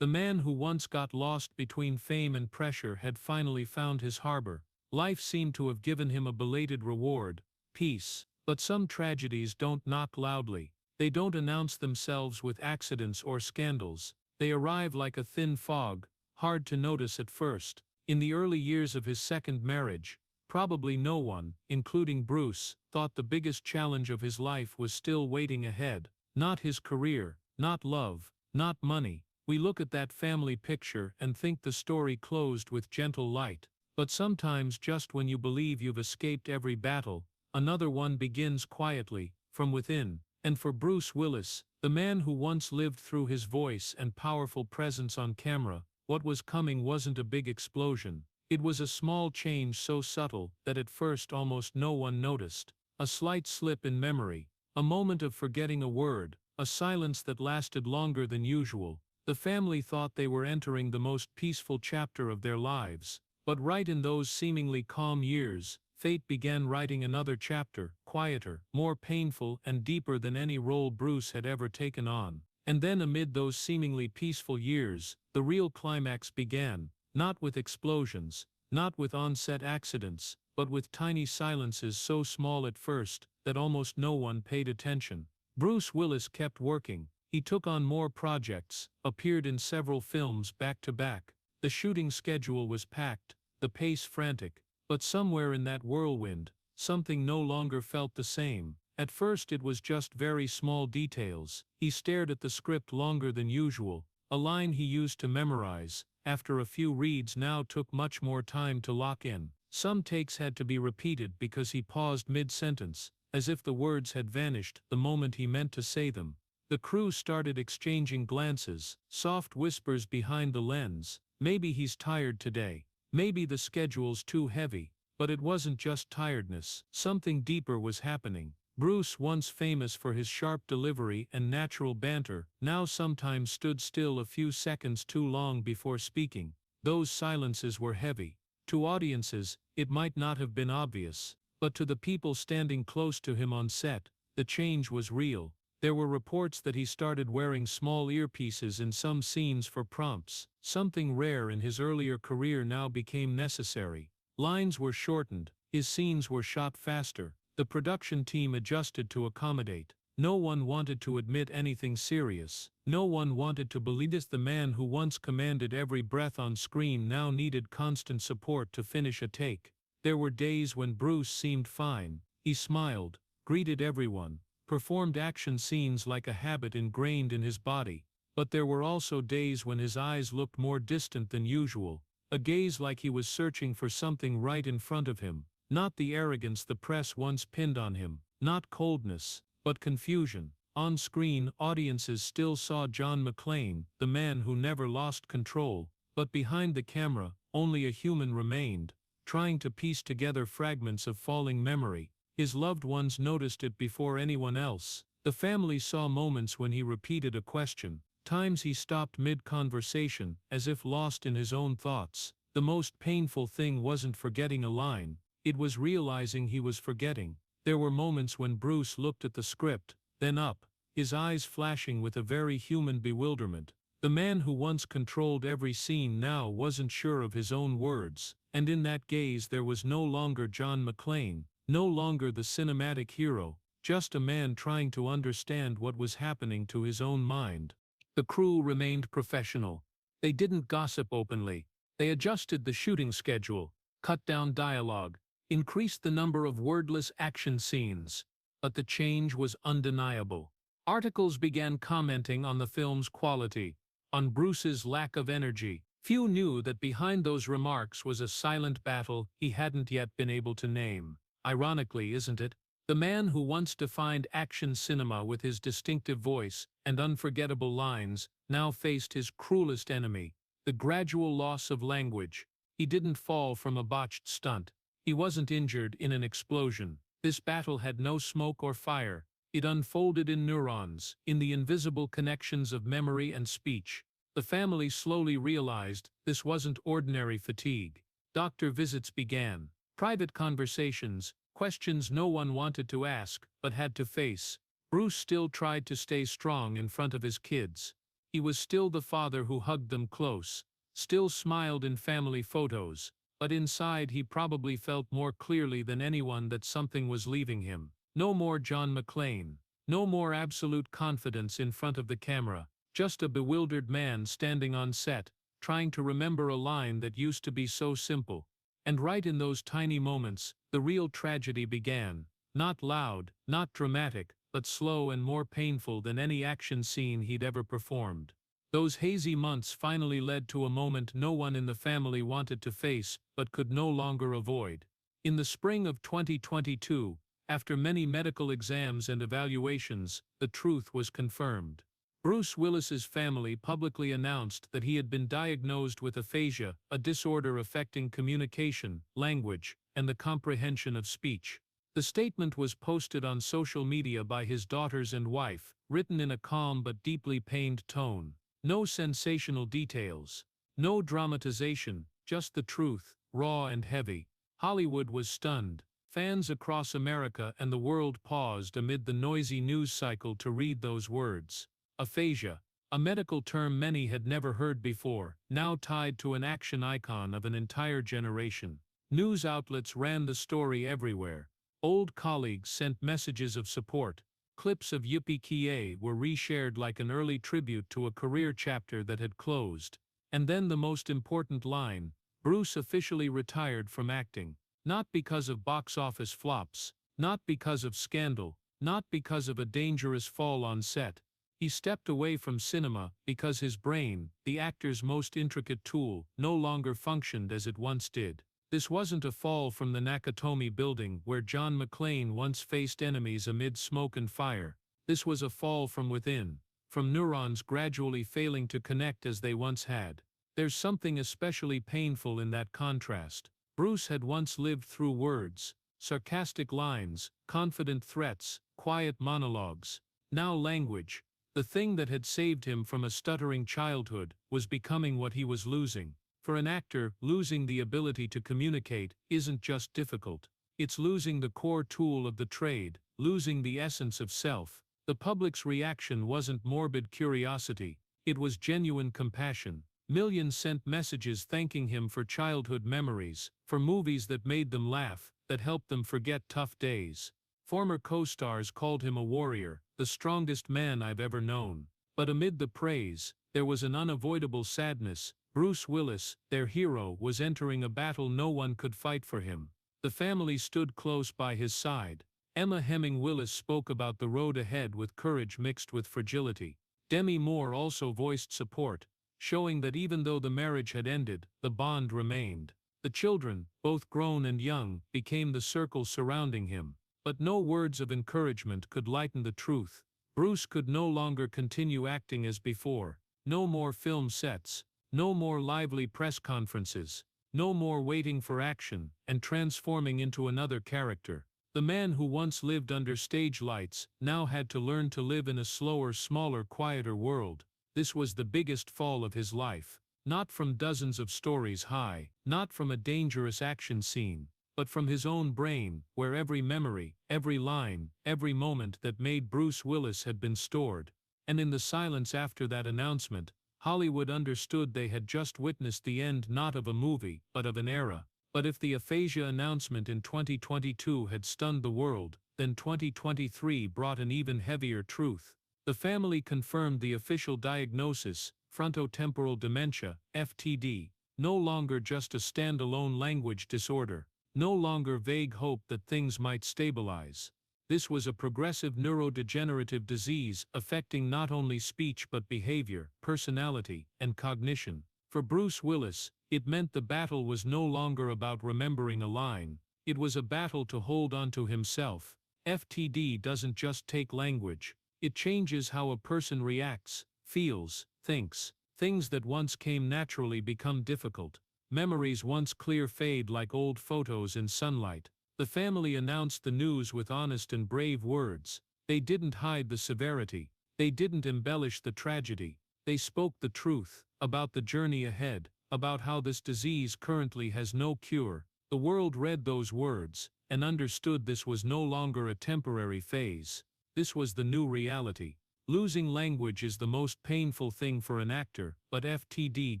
The man who once got lost between fame and pressure had finally found his harbor. Life seemed to have given him a belated reward, peace. But some tragedies don't knock loudly. They don't announce themselves with accidents or scandals. They arrive like a thin fog, hard to notice at first. In the early years of his second marriage, probably no one, including Bruce, thought the biggest challenge of his life was still waiting ahead. Not his career, not love, not money. We look at that family picture and think the story closed with gentle light. But sometimes just when you believe you've escaped every battle, another one begins quietly, from within. And for Bruce Willis, the man who once lived through his voice and powerful presence on camera, what was coming wasn't a big explosion. It was a small change so subtle that at first almost no one noticed. A slight slip in memory, a moment of forgetting a word, a silence that lasted longer than usual. The family thought they were entering the most peaceful chapter of their lives. But right in those seemingly calm years, fate began writing another chapter, quieter, more painful and deeper than any role Bruce had ever taken on. And then amid those seemingly peaceful years, the real climax began, not with explosions, not with on-set accidents, but with tiny silences so small at first that almost no one paid attention. Bruce Willis kept working. He took on more projects, appeared in several films back to back. The shooting schedule was packed, the pace frantic, but somewhere in that whirlwind, something no longer felt the same. At first it was just very small details. He stared at the script longer than usual. A line he used to memorize, after a few reads now took much more time to lock in. Some takes had to be repeated because he paused mid-sentence, as if the words had vanished the moment he meant to say them. The crew started exchanging glances, soft whispers behind the lens. Maybe he's tired today. Maybe the schedule's too heavy. But it wasn't just tiredness. Something deeper was happening. Bruce, once famous for his sharp delivery and natural banter, now sometimes stood still a few seconds too long before speaking. Those silences were heavy. To audiences, it might not have been obvious. But to the people standing close to him on set, the change was real. There were reports that he started wearing small earpieces in some scenes for prompts. Something rare in his earlier career now became necessary. Lines were shortened, his scenes were shot faster. The production team adjusted to accommodate. No one wanted to admit anything serious. No one wanted to believe this. The man who once commanded every breath on screen now needed constant support to finish a take. There were days when Bruce seemed fine. He smiled, greeted everyone, performed action scenes like a habit ingrained in his body. But there were also days when his eyes looked more distant than usual, a gaze like he was searching for something right in front of him. Not the arrogance the press once pinned on him, not coldness, but confusion. On screen, audiences still saw John McClane, the man who never lost control, but behind the camera, only a human remained, trying to piece together fragments of falling memory. His loved ones noticed it before anyone else. The family saw moments when he repeated a question, times he stopped mid-conversation, as if lost in his own thoughts. The most painful thing wasn't forgetting a line. It was realizing he was forgetting. There were moments when Bruce looked at the script, then up, his eyes flashing with a very human bewilderment. The man who once controlled every scene now wasn't sure of his own words, and in that gaze there was no longer John McClane, no longer the cinematic hero, just a man trying to understand what was happening to his own mind. The crew remained professional. They didn't gossip openly. They adjusted the shooting schedule, cut down dialogue, increased the number of wordless action scenes. But the change was undeniable. Articles began commenting on the film's quality, on Bruce's lack of energy. Few knew that behind those remarks was a silent battle he hadn't yet been able to name. Ironically, isn't it? The man who once defined action cinema with his distinctive voice and unforgettable lines now faced his cruelest enemy, the gradual loss of language. He didn't fall from a botched stunt. He wasn't injured in an explosion. This battle had no smoke or fire. It unfolded in neurons, in the invisible connections of memory and speech. The family slowly realized this wasn't ordinary fatigue. Doctor visits began. Private conversations, questions no one wanted to ask, but had to face. Bruce still tried to stay strong in front of his kids. He was still the father who hugged them close, still smiled in family photos, but inside he probably felt more clearly than anyone that something was leaving him. No more John McClane. No more absolute confidence in front of the camera, just a bewildered man standing on set, trying to remember a line that used to be so simple. And right in those tiny moments, the real tragedy began. Not loud, not dramatic, but slow and more painful than any action scene he'd ever performed. Those hazy months finally led to a moment no one in the family wanted to face but could no longer avoid. In the spring of 2022, after many medical exams and evaluations, the truth was confirmed. Bruce Willis's family publicly announced that he had been diagnosed with aphasia, a disorder affecting communication, language, and the comprehension of speech. The statement was posted on social media by his daughters and wife, written in a calm but deeply pained tone. No sensational details. No dramatization, just the truth, raw and heavy. Hollywood was stunned. Fans across America and the world paused amid the noisy news cycle to read those words. Aphasia, a medical term many had never heard before, now tied to an action icon of an entire generation. News outlets ran the story everywhere. Old colleagues sent messages of support. Clips of Yippee-ki-yay were reshared like an early tribute to a career chapter that had closed. And then the most important line, Bruce officially retired from acting. Not because of box office flops, not because of scandal, not because of a dangerous fall on set. He stepped away from cinema because his brain, the actor's most intricate tool, no longer functioned as it once did. This wasn't a fall from the Nakatomi building where John McClane once faced enemies amid smoke and fire. This was a fall from within, from neurons gradually failing to connect as they once had. There's something especially painful in that contrast. Bruce had once lived through words, sarcastic lines, confident threats, quiet monologues. Now language, the thing that had saved him from a stuttering childhood, was becoming what he was losing. For an actor, losing the ability to communicate isn't just difficult. It's losing the core tool of the trade, losing the essence of self. The public's reaction wasn't morbid curiosity, it was genuine compassion. Millions sent messages thanking him for childhood memories, for movies that made them laugh, that helped them forget tough days. Former co-stars called him a warrior, the strongest man I've ever known. But amid the praise, there was an unavoidable sadness. Bruce Willis, their hero, was entering a battle no one could fight for him. The family stood close by his side. Emma Hemming Willis spoke about the road ahead with courage mixed with fragility. Demi Moore also voiced support, showing that even though the marriage had ended, the bond remained. The children, both grown and young, became the circle surrounding him. But no words of encouragement could lighten the truth. Bruce could no longer continue acting as before. No more film sets. No more lively press conferences. No more waiting for action and transforming into another character. The man who once lived under stage lights now had to learn to live in a slower, smaller, quieter world. This was the biggest fall of his life. Not from dozens of stories high, not from a dangerous action scene, but from his own brain, where every memory, every line, every moment that made Bruce Willis had been stored. And in the silence after that announcement, Hollywood understood they had just witnessed the end not of a movie, but of an era. But if the aphasia announcement in 2022 had stunned the world, then 2023 brought an even heavier truth. The family confirmed the official diagnosis, frontotemporal dementia, FTD, no longer just a standalone language disorder, no longer vague hope that things might stabilize. This was a progressive neurodegenerative disease affecting not only speech but behavior, personality, and cognition. For Bruce Willis, it meant the battle was no longer about remembering a line, it was a battle to hold onto himself. FTD doesn't just take language, it changes how a person reacts, feels, thinks. Things that once came naturally become difficult. Memories once clear fade like old photos in sunlight. The family announced the news with honest and brave words. They didn't hide the severity. They didn't embellish the tragedy. They spoke the truth, about the journey ahead, about how this disease currently has no cure. The world read those words, and understood this was no longer a temporary phase. This was the new reality. Losing language is the most painful thing for an actor, but FTD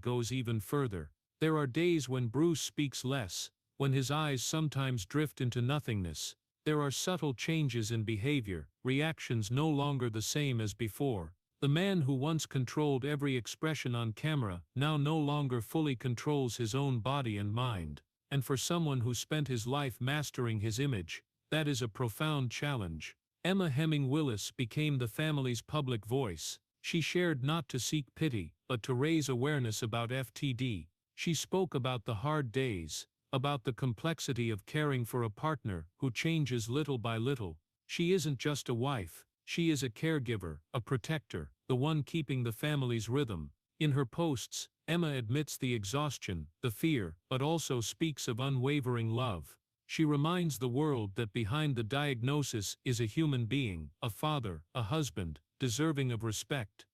goes even further. There are days when Bruce speaks less, when his eyes sometimes drift into nothingness, There are subtle changes in behavior, reactions no longer the same as before. The man who once controlled every expression on camera now no longer fully controls his own body and mind. And for someone who spent his life mastering his image, that is a profound challenge. Emma Hemming Willis became the family's public voice. She shared not to seek pity, but to raise awareness about FTD. She spoke about the hard days, about the complexity of caring for a partner who changes little by little. She isn't just a wife, she is a caregiver, a protector, the one keeping the family's rhythm. In her posts, Emma admits the exhaustion, the fear, but also speaks of unwavering love. She reminds the world that behind the diagnosis is a human being, a father, a husband, deserving of respect.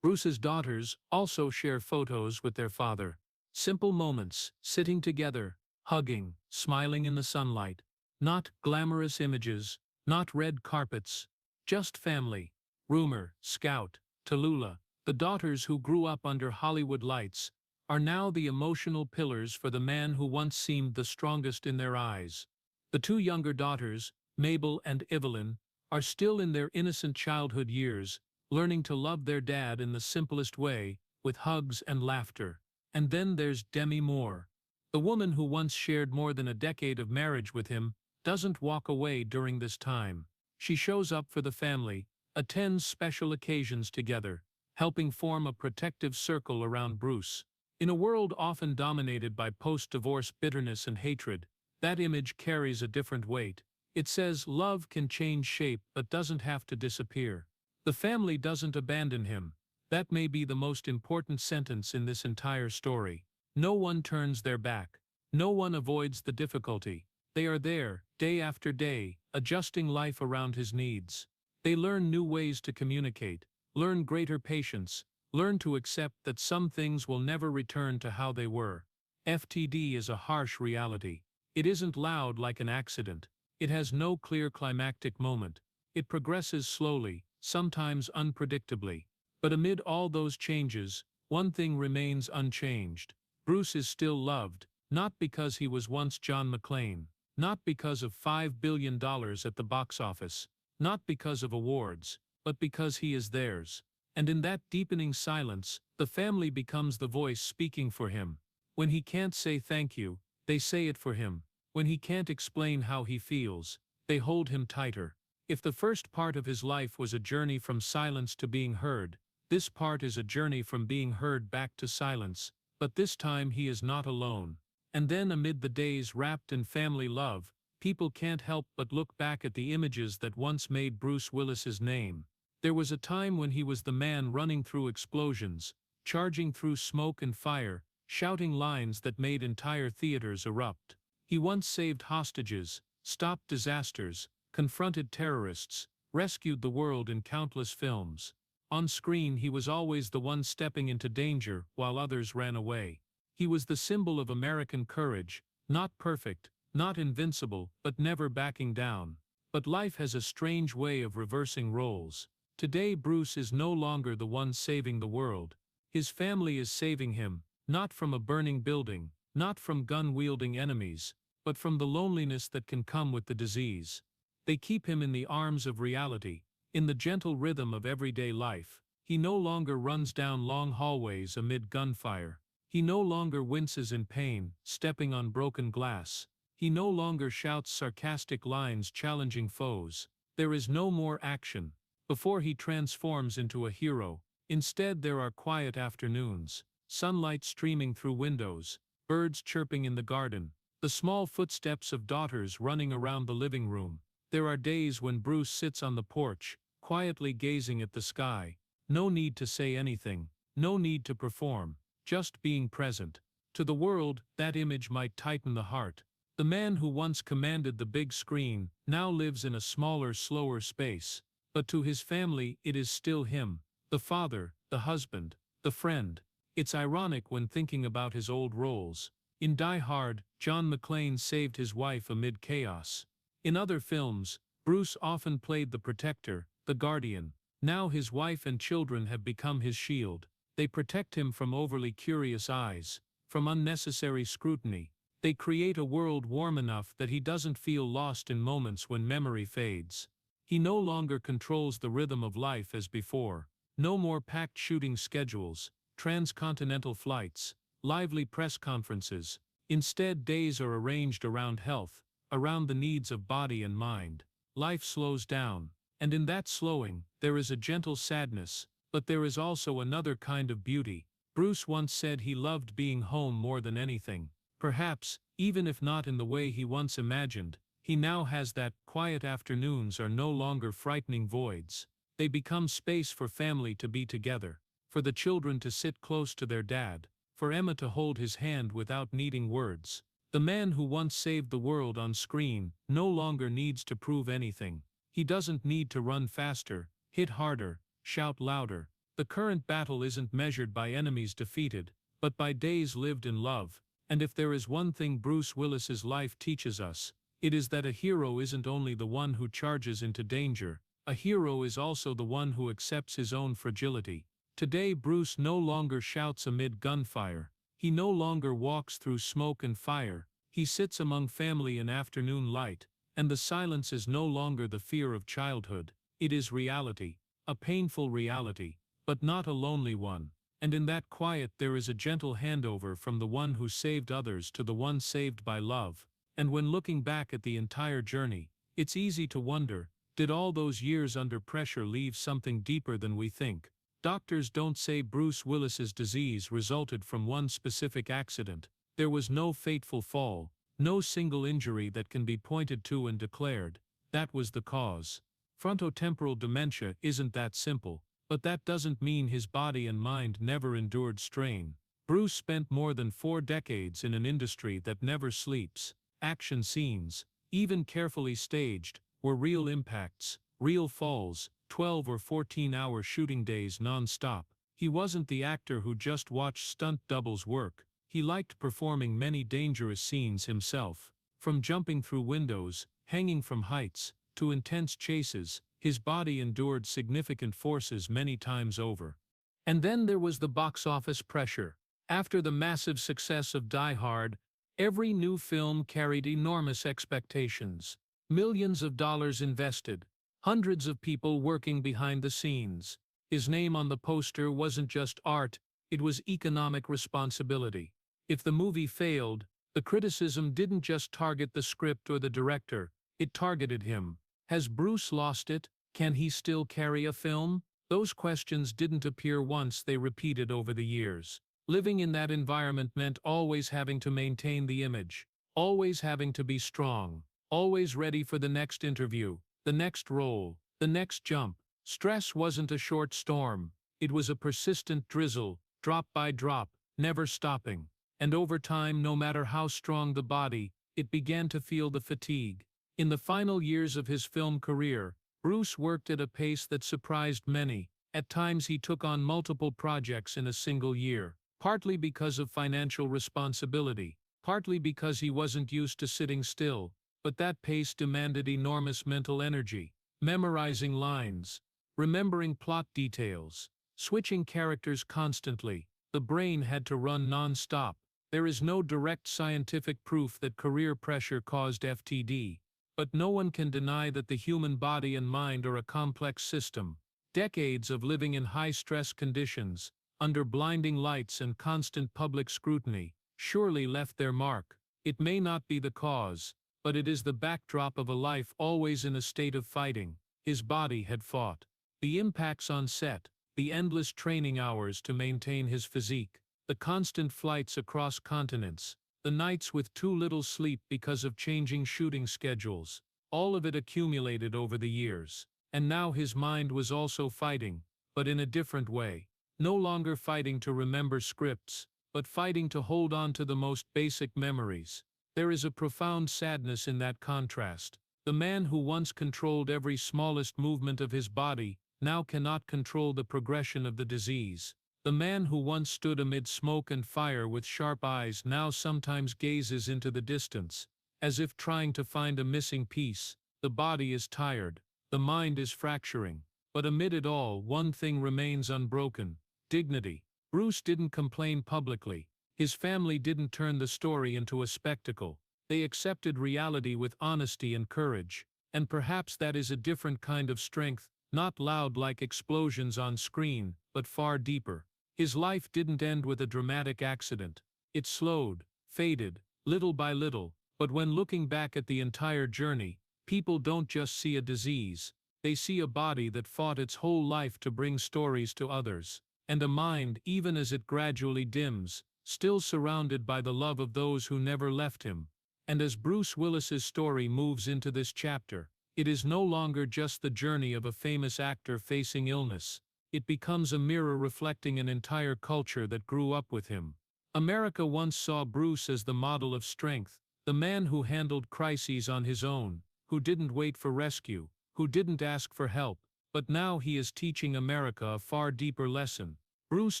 Bruce's daughters also share photos with their father. Simple moments, sitting together, hugging, smiling in the sunlight. Not glamorous images, not red carpets, just family. Rumor, Scout, Tallulah, the daughters who grew up under Hollywood lights, are now the emotional pillars for the man who once seemed the strongest in their eyes. The two younger daughters, Mabel and Evelyn, are still in their innocent childhood years, learning to love their dad in the simplest way, with hugs and laughter. And then there's Demi Moore. The woman who once shared more than a decade of marriage with him doesn't walk away during this time. She shows up for the family, attends special occasions together, helping form a protective circle around Bruce. In a world often dominated by post-divorce bitterness and hatred, that image carries a different weight. It says love can change shape but doesn't have to disappear. The family doesn't abandon him. That may be the most important sentence in this entire story. No one turns their back. No one avoids the difficulty. They are there, day after day, adjusting life around his needs. They learn new ways to communicate, learn greater patience, learn to accept that some things will never return to how they were. FTD is a harsh reality. It isn't loud like an accident. It has no clear climactic moment. It progresses slowly, sometimes unpredictably. But amid all those changes, one thing remains unchanged. Bruce is still loved, not because he was once John McClane, not because of $5 billion at the box office, not because of awards, but because he is theirs. And in that deepening silence, the family becomes the voice speaking for him. When he can't say thank you, they say it for him. When he can't explain how he feels, they hold him tighter. If the first part of his life was a journey from silence to being heard, this part is a journey from being heard back to silence, but this time he is not alone. And then amid the days wrapped in family love, people can't help but look back at the images that once made Bruce Willis's name. There was a time when he was the man running through explosions, charging through smoke and fire, shouting lines that made entire theaters erupt. He once saved hostages, stopped disasters, confronted terrorists, rescued the world in countless films. On screen he was always the one stepping into danger while others ran away. He was the symbol of American courage, not perfect, not invincible, but never backing down. But life has a strange way of reversing roles. Today Bruce is no longer the one saving the world. His family is saving him, not from a burning building, not from gun-wielding enemies, but from the loneliness that can come with the disease. They keep him in the arms of reality, in the gentle rhythm of everyday life. He no longer runs down long hallways amid gunfire. He no longer winces in pain, stepping on broken glass. He no longer shouts sarcastic lines challenging foes. There is no more action before he transforms into a hero. Instead there are quiet afternoons, sunlight streaming through windows, birds chirping in the garden, the small footsteps of daughters running around the living room. There are days when Bruce sits on the porch, quietly gazing at the sky. No need to say anything, no need to perform, just being present. To the world, that image might tighten the heart. The man who once commanded the big screen now lives in a smaller, slower space. But to his family it is still him, the father, the husband, the friend. It's ironic when thinking about his old roles. In Die Hard, John McClane saved his wife amid chaos. In other films, Bruce often played the protector, the guardian. Now his wife and children have become his shield. They protect him from overly curious eyes, from unnecessary scrutiny. They create a world warm enough that he doesn't feel lost in moments when memory fades. He no longer controls the rhythm of life as before. No more packed shooting schedules, transcontinental flights, lively press conferences. Instead, days are arranged around health, around the needs of body and mind. Life slows down, and in that slowing, there is a gentle sadness, but there is also another kind of beauty. Bruce once said he loved being home more than anything. Perhaps, even if not in the way he once imagined, he now has that. Quiet afternoons are no longer frightening voids. They become space for family to be together, for the children to sit close to their dad, for Emma to hold his hand without needing words. The man who once saved the world on screen no longer needs to prove anything. He doesn't need to run faster, hit harder, shout louder. The current battle isn't measured by enemies defeated, but by days lived in love. And if there is one thing Bruce Willis's life teaches us, it is that a hero isn't only the one who charges into danger. A hero is also the one who accepts his own fragility. Today Bruce no longer shouts amid gunfire. He no longer walks through smoke and fire. He sits among family in afternoon light, and the silence is no longer the fear of childhood. It is reality, a painful reality, but not a lonely one. And in that quiet there is a gentle handover from the one who saved others to the one saved by love. And when looking back at the entire journey, it's easy to wonder, did all those years under pressure leave something deeper than we think? Doctors don't say Bruce Willis's disease resulted from one specific accident. There was no fateful fall, no single injury that can be pointed to and declared, that was the cause. Frontotemporal dementia isn't that simple. But that doesn't mean his body and mind never endured strain. Bruce spent more than 4 decades in an industry that never sleeps. Action scenes, even carefully staged, were real impacts, real falls, 12 or 14-hour shooting days non-stop. He wasn't the actor who just watched stunt doubles work. He liked performing many dangerous scenes himself. From jumping through windows, hanging from heights, to intense chases, his body endured significant forces many times over. And then there was the box office pressure. After the massive success of Die Hard, every new film carried enormous expectations. Millions of dollars invested, hundreds of people working behind the scenes. His name on the poster wasn't just art, it was economic responsibility. If the movie failed, the criticism didn't just target the script or the director, it targeted him. Has Bruce lost it? Can he still carry a film? Those questions didn't appear once, they repeated over the years. Living in that environment meant always having to maintain the image, always having to be strong, always ready for the next interview, the next role, the next jump. Stress wasn't a short storm, it was a persistent drizzle, drop by drop, never stopping. And over time, no matter how strong the body, it began to feel the fatigue. In the final years of his film career, Bruce worked at a pace that surprised many. At times he took on multiple projects in a single year, partly because of financial responsibility, partly because he wasn't used to sitting still, but that pace demanded enormous mental energy. Memorizing lines, remembering plot details, switching characters constantly, the brain had to run non-stop. There is no direct scientific proof that career pressure caused FTD. But no one can deny that the human body and mind are a complex system. Decades of living in high-stress conditions, under blinding lights and constant public scrutiny, surely left their mark. It may not be the cause, but it is the backdrop of a life always in a state of fighting. His body had fought. The impacts on set, the endless training hours to maintain his physique, the constant flights across continents, the nights with too little sleep because of changing shooting schedules, all of it accumulated over the years. And now his mind was also fighting, but in a different way. No longer fighting to remember scripts, but fighting to hold on to the most basic memories. There is a profound sadness in that contrast. The man who once controlled every smallest movement of his body now cannot control the progression of the disease. The man who once stood amid smoke and fire with sharp eyes now sometimes gazes into the distance, as if trying to find a missing piece. The body is tired, the mind is fracturing, but amid it all, one thing remains unbroken: dignity. Bruce didn't complain publicly. His family didn't turn the story into a spectacle. They accepted reality with honesty and courage. And perhaps that is a different kind of strength, not loud like explosions on screen, but far deeper. His life didn't end with a dramatic accident. It slowed, faded, little by little, but when looking back at the entire journey, people don't just see a disease. They see a body that fought its whole life to bring stories to others, and a mind, even as it gradually dims, still surrounded by the love of those who never left him. And as Bruce Willis's story moves into this chapter, it is no longer just the journey of a famous actor facing illness. It becomes a mirror reflecting an entire culture that grew up with him. America once saw Bruce as the model of strength, the man who handled crises on his own, who didn't wait for rescue, who didn't ask for help, but now he is teaching America a far deeper lesson. Bruce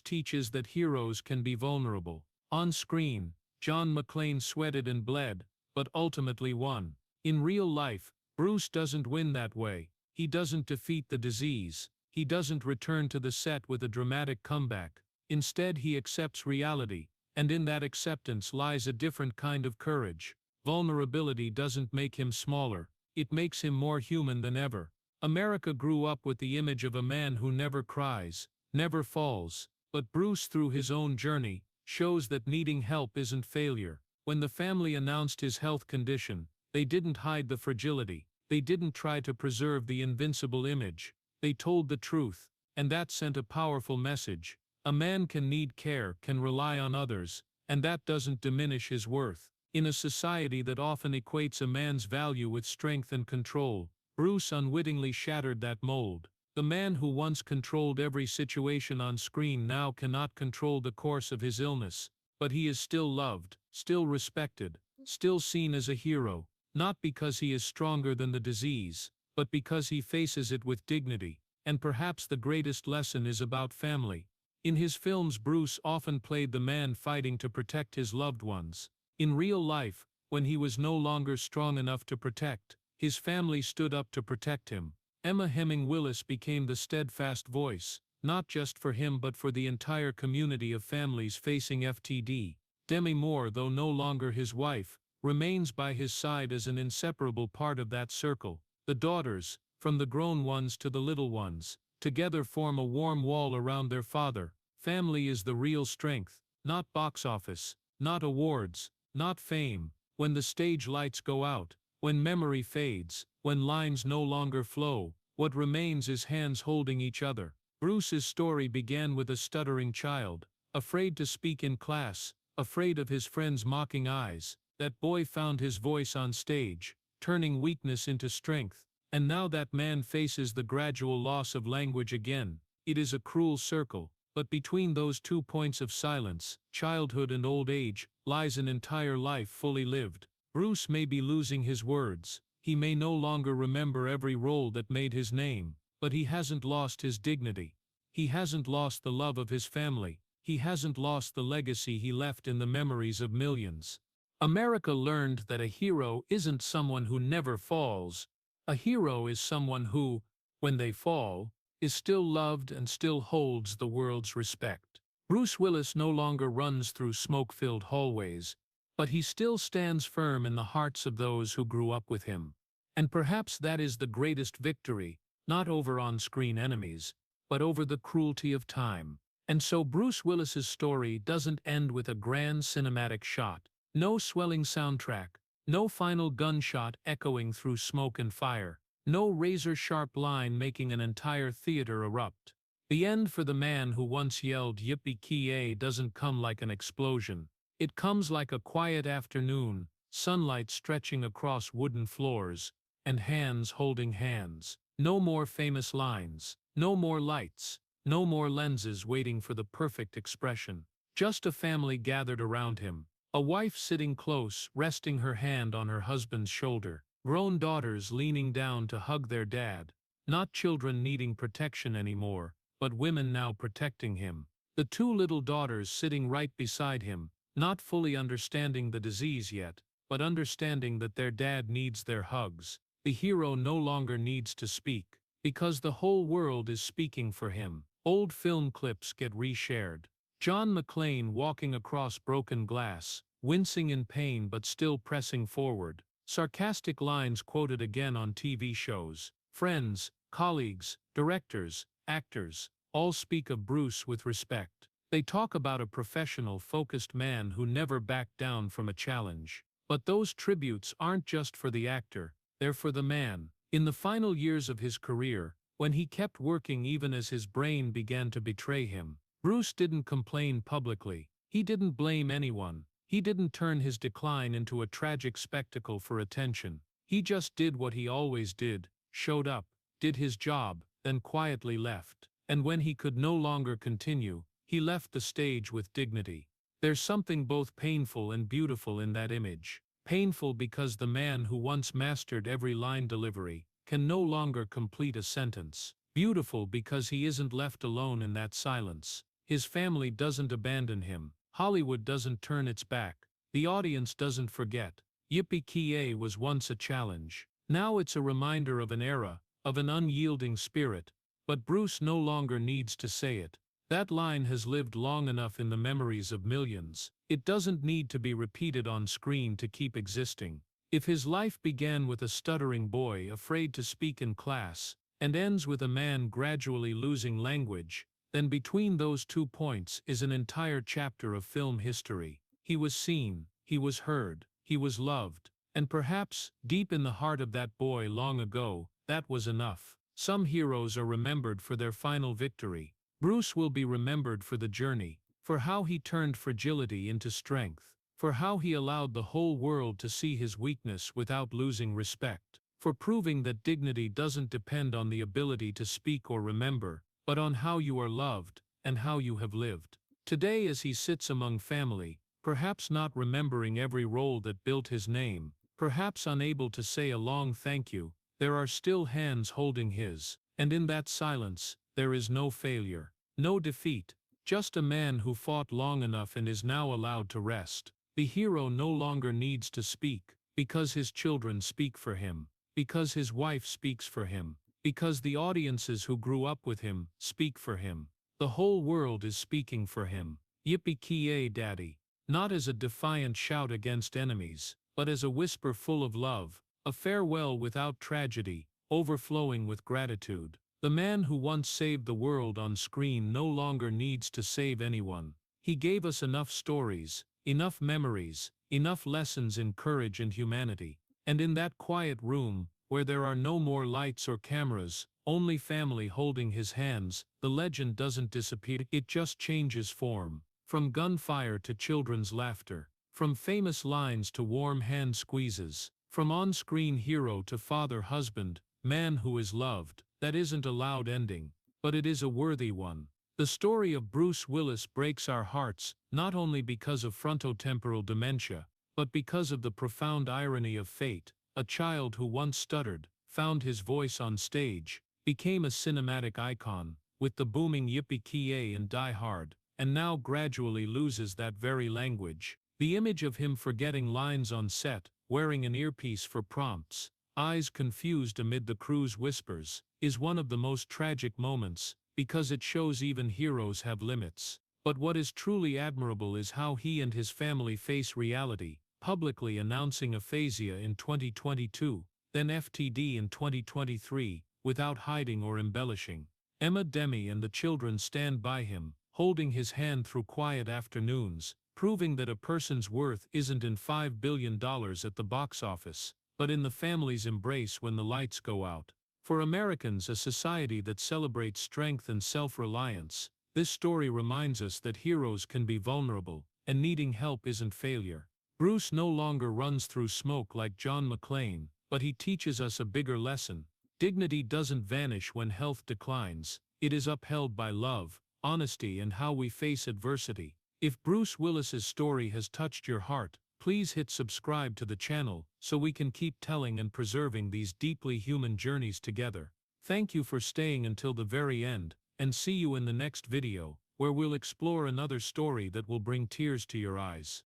teaches that heroes can be vulnerable. On screen, John McClane sweated and bled, but ultimately won. In real life, Bruce doesn't win that way. He doesn't defeat the disease. He doesn't return to the set with a dramatic comeback. Instead, he accepts reality, and in that acceptance lies a different kind of courage. Vulnerability doesn't make him smaller. It makes him more human than ever. America grew up with the image of a man who never cries, never falls, but Bruce, through his own journey, shows that needing help isn't failure. When the family announced his health condition, they didn't hide the fragility. They didn't try to preserve the invincible image. They told the truth, and that sent a powerful message. A man can need care, can rely on others, and that doesn't diminish his worth. In a society that often equates a man's value with strength and control, Bruce unwittingly shattered that mold. The man who once controlled every situation on screen now cannot control the course of his illness, but he is still loved, still respected, still seen as a hero, not because he is stronger than the disease, but because he faces it with dignity. And perhaps the greatest lesson is about family. In his films, Bruce often played the man fighting to protect his loved ones. In real life, when he was no longer strong enough to protect, his family stood up to protect him. Emma Hemming Willis became the steadfast voice, not just for him but for the entire community of families facing FTD. Demi Moore, though no longer his wife, remains by his side as an inseparable part of that circle. The daughters, from the grown ones to the little ones, together form a warm wall around their father. Family is the real strength, not box office, not awards, not fame. When the stage lights go out, when memory fades, when lines no longer flow, what remains is hands holding each other. Bruce's story began with a stuttering child, afraid to speak in class, afraid of his friends' mocking eyes. That boy found his voice on stage, turning weakness into strength. And now that man faces the gradual loss of language again. It is a cruel circle, but between those 2 points of silence, childhood and old age, lies an entire life fully lived. Bruce may be losing his words. He may no longer remember every role that made his name, but he hasn't lost his dignity. He hasn't lost the love of his family. He hasn't lost the legacy he left in the memories of millions. America learned that a hero isn't someone who never falls. A hero is someone who, when they fall, is still loved and still holds the world's respect. Bruce Willis no longer runs through smoke-filled hallways, but he still stands firm in the hearts of those who grew up with him. And perhaps that is the greatest victory, not over on-screen enemies, but over the cruelty of time. And so Bruce Willis's story doesn't end with a grand cinematic shot. No swelling soundtrack, no final gunshot echoing through smoke and fire, no razor-sharp line making an entire theater erupt. The end for the man who once yelled "Yippee-ki-yay" doesn't come like an explosion. It comes like a quiet afternoon, sunlight stretching across wooden floors, and hands holding hands. No more famous lines, no more lights, no more lenses waiting for the perfect expression. Just a family gathered around him. A wife sitting close, resting her hand on her husband's shoulder. Grown daughters leaning down to hug their dad. Not children needing protection anymore, but women now protecting him. The 2 little daughters sitting right beside him, not fully understanding the disease yet, but understanding that their dad needs their hugs. The hero no longer needs to speak, because the whole world is speaking for him. Old film clips get reshared. John McClane walking across broken glass, wincing in pain but still pressing forward. Sarcastic lines quoted again on TV shows. Friends, colleagues, directors, actors, all speak of Bruce with respect. They talk about a professional, focused man who never backed down from a challenge. But those tributes aren't just for the actor, they're for the man. In the final years of his career, when he kept working even as his brain began to betray him, Bruce didn't complain publicly. He didn't blame anyone. He didn't turn his decline into a tragic spectacle for attention. He just did what he always did, showed up, did his job, then quietly left. And when he could no longer continue, he left the stage with dignity. There's something both painful and beautiful in that image. Painful because the man who once mastered every line delivery can no longer complete a sentence. Beautiful because he isn't left alone in that silence. His family doesn't abandon him. Hollywood doesn't turn its back. The audience doesn't forget. Yippee-ki-yay was once a challenge. Now it's a reminder of an era, of an unyielding spirit. But Bruce no longer needs to say it. That line has lived long enough in the memories of millions. It doesn't need to be repeated on screen to keep existing. If his life began with a stuttering boy afraid to speak in class, and ends with a man gradually losing language, then between those 2 points is an entire chapter of film history. He was seen, he was heard, he was loved, and perhaps, deep in the heart of that boy long ago, that was enough. Some heroes are remembered for their final victory. Bruce will be remembered for the journey, for how he turned fragility into strength, for how he allowed the whole world to see his weakness without losing respect, for proving that dignity doesn't depend on the ability to speak or remember, but on how you are loved and how you have lived. Today, as he sits among family, perhaps not remembering every role that built his name, perhaps unable to say a long thank you, there are still hands holding his, and in that silence, there is no failure, no defeat, just a man who fought long enough and is now allowed to rest. The hero no longer needs to speak, because his children speak for him, because his wife speaks for him, because the audiences who grew up with him speak for him. The whole world is speaking for him. Yippee-ki-yay, Daddy. Not as a defiant shout against enemies, but as a whisper full of love, a farewell without tragedy, overflowing with gratitude. The man who once saved the world on screen no longer needs to save anyone. He gave us enough stories, enough memories, enough lessons in courage and humanity. And in that quiet room, where there are no more lights or cameras, only family holding his hands, the legend doesn't disappear, it just changes form. From gunfire to children's laughter, from famous lines to warm hand squeezes, from on-screen hero to father-husband, man who is loved. That isn't a loud ending, but it is a worthy one. The story of Bruce Willis breaks our hearts, not only because of frontotemporal dementia, but because of the profound irony of fate. A child who once stuttered, found his voice on stage, became a cinematic icon, with the booming yippee-ki-yay and Die Hard, and now gradually loses that very language. The image of him forgetting lines on set, wearing an earpiece for prompts, eyes confused amid the crew's whispers, is one of the most tragic moments, because it shows even heroes have limits. But what is truly admirable is how he and his family face reality, publicly announcing aphasia in 2022, then FTD in 2023, without hiding or embellishing. Emma Demi and the children stand by him, holding his hand through quiet afternoons, proving that a person's worth isn't in $5 billion at the box office, but in the family's embrace when the lights go out. For Americans, a society that celebrates strength and self-reliance, this story reminds us that heroes can be vulnerable, and needing help isn't failure. Bruce no longer runs through smoke like John McClane, but he teaches us a bigger lesson. Dignity doesn't vanish when health declines, it is upheld by love, honesty, and how we face adversity. If Bruce Willis's story has touched your heart, please hit subscribe to the channel so we can keep telling and preserving these deeply human journeys together. Thank you for staying until the very end, and see you in the next video, where we'll explore another story that will bring tears to your eyes.